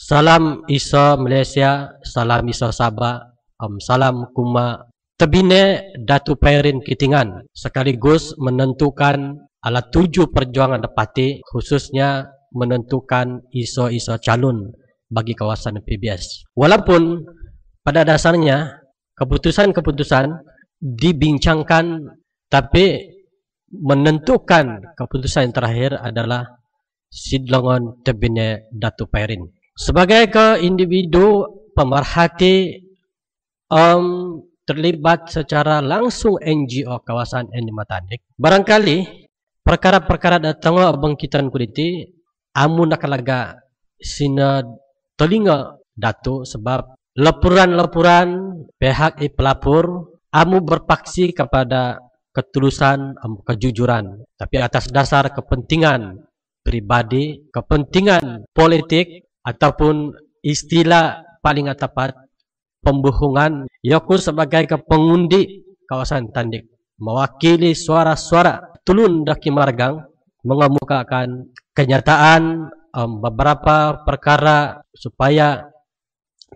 Salam iso Malaysia, salam iso Sabah, salam kuma tebine Datu Pairin Kitingan sekaligus menentukan ala 7 perjuangan depati, khususnya menentukan iso-iso calon bagi kawasan PBS. Walaupun pada dasarnya keputusan-keputusan dibincangkan, tapi menentukan keputusan yang terakhir adalah Sidlongon tebine Datu Pairin. Sebagai individu pemerhati terlibat secara langsung NGO kawasan Endi Matandik, barangkali perkara-perkara datang bangkitan kuliti amu nakalaga sina telinga Datu, sebab laporan-laporan pihak pelapor amu berpaksi kepada ketulusan, kejujuran, tapi atas dasar kepentingan pribadi, kepentingan politik, ataupun istilah paling tepat pembohongan. Yaku sebagai pengundi kawasan Tandik mewakili suara-suara tulun daki Margang mengemukakan kenyataan beberapa perkara supaya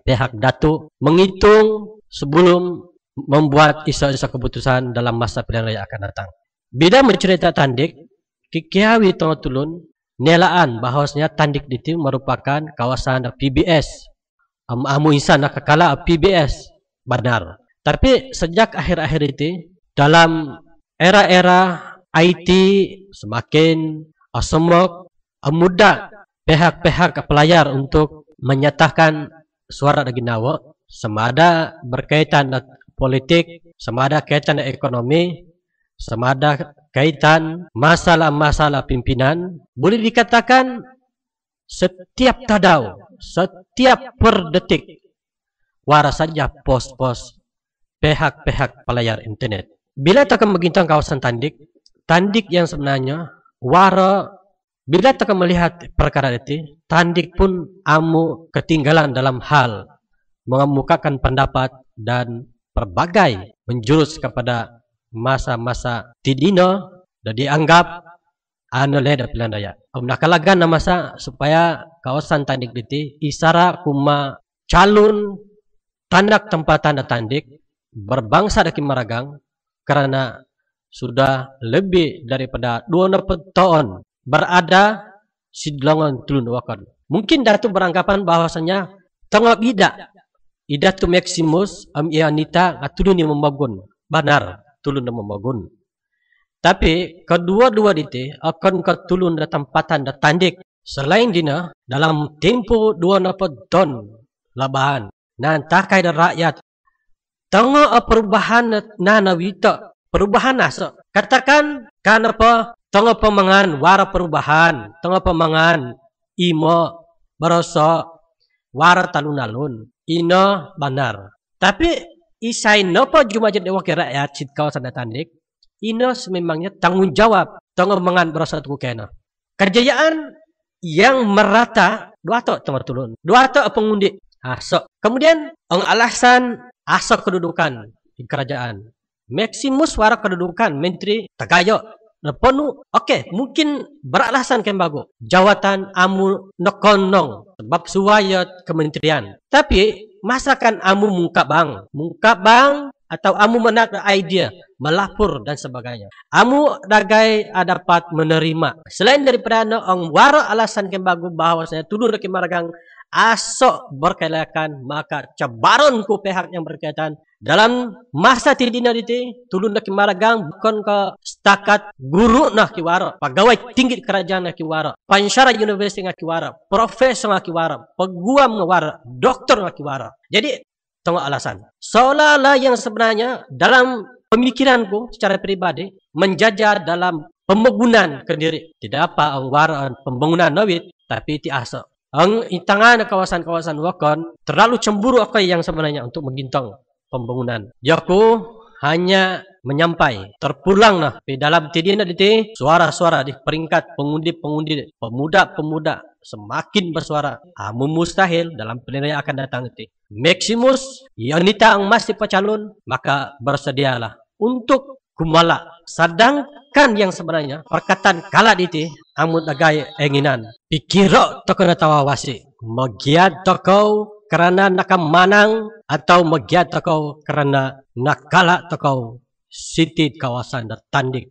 pihak Datu menghitung sebelum membuat isu-isu keputusan dalam masa pilihan raya akan datang. Bila mencerita Tandik, kikiawi tengah tulun nelaan bahawasanya Tandik itu merupakan kawasan PBS. Amu insan nak kala PBS benar. Tapi sejak akhir-akhir itu dalam era-era IT semakin semok mudah pihak-pihak pelayar untuk menyatakan suara dari nawa, semada berkaitan dengan politik, semada kaitan dengan ekonomi, semada kaitan masalah-masalah pimpinan. Boleh dikatakan setiap tadau, setiap per detik wara saja pos-pos pihak-pihak pelayar internet. Bila takkan menggintang kawasan Tandik yang sebenarnya wara, bila takkan melihat perkara itu, Tandik pun amu ketinggalan dalam hal mengemukakan pendapat dan berbagai menjurus kepada masa-masa tidino dan dianggap anoleda pilihan raya. Nakalagan na masa supaya kawasan Tandik itu isara kuma calon tandak tempatan Tandik berbangsa dari Maragang, karena sudah lebih daripada 20 tahun berada Sidlongon tulun wakon. Mungkin Datu beranggapan bahwasanya tengok ida tu Maximus Ianita tulun yang membangun. Benar, tulun yang membangun. Tapi kedua-dua itu akan ketulun dan tempatan dan Tandik. Selain dina dalam tempo 20 tahun labahan nantakai dan rakyat tengok perubahan nawita, perubahan asok. Katakan kenapa tengok pemangan wara perubahan, tengok pemangan imo berasa wara talun-alun ino benar. Tapi isai nopo cuma jadi wakil rakyat sid kawasan Tandik. Ino sememangnya tanggung jawab tengok mengan berasa tuku kena. Kerjayaan yang merata dua tok tengok tulun, dua tok pengundi asok. Kemudian alasan asok kedudukan di kerajaan. Maximus wara kedudukan menteri tagayo penuh. Okey, mungkin beralasan kan bagus. Jawatan amu nokonong sebab suaya kementerian. Tapi masakan amu muka bang atau amu menak idea melapor dan sebagainya. Amu dagai dapat menerima. Selain daripada ang wara alasan kan bagus bahawa saya tuduh dari Maragang asok berkaitan, maka cabaran ku pihak yang berkaitan dalam masa tidina itu tulun dari Maragang bukan ke setakat guru nak kiwara, pegawai tinggi kerajaan nak kiwara, pensyarah universiti nak kiwara, profesor nak kiwara, peguam nak kiwara, doktor nak kiwara. Jadi tengok alasan. Seolah-olah yang sebenarnya dalam pemikiranku secara pribadi menjajah dalam pembangunan kendiri. Tidak apa anggaran pembangunan nawit, tapi ti asok. Ang intangan kawasan-kawasan wakon terlalu cemburu apa yang sebenarnya untuk menggintang pembangunan. Yaku hanya menyampai terpulang nah di dalam tidina itu suara-suara di peringkat pengundi-pengundi, pemuda-pemuda semakin bersuara. Amu mustahil dalam pilihan yang akan datang itu. Maximus Ianita ang masih pecalon, maka bersedialah untuk kumala. Sedangkan yang sebenarnya perkataan kala itu amut agai enginan pikiro toko na tawawasi. Magyad toko karena nakamanang atau magyad toko karena nakala toko sitid kawasan na tandik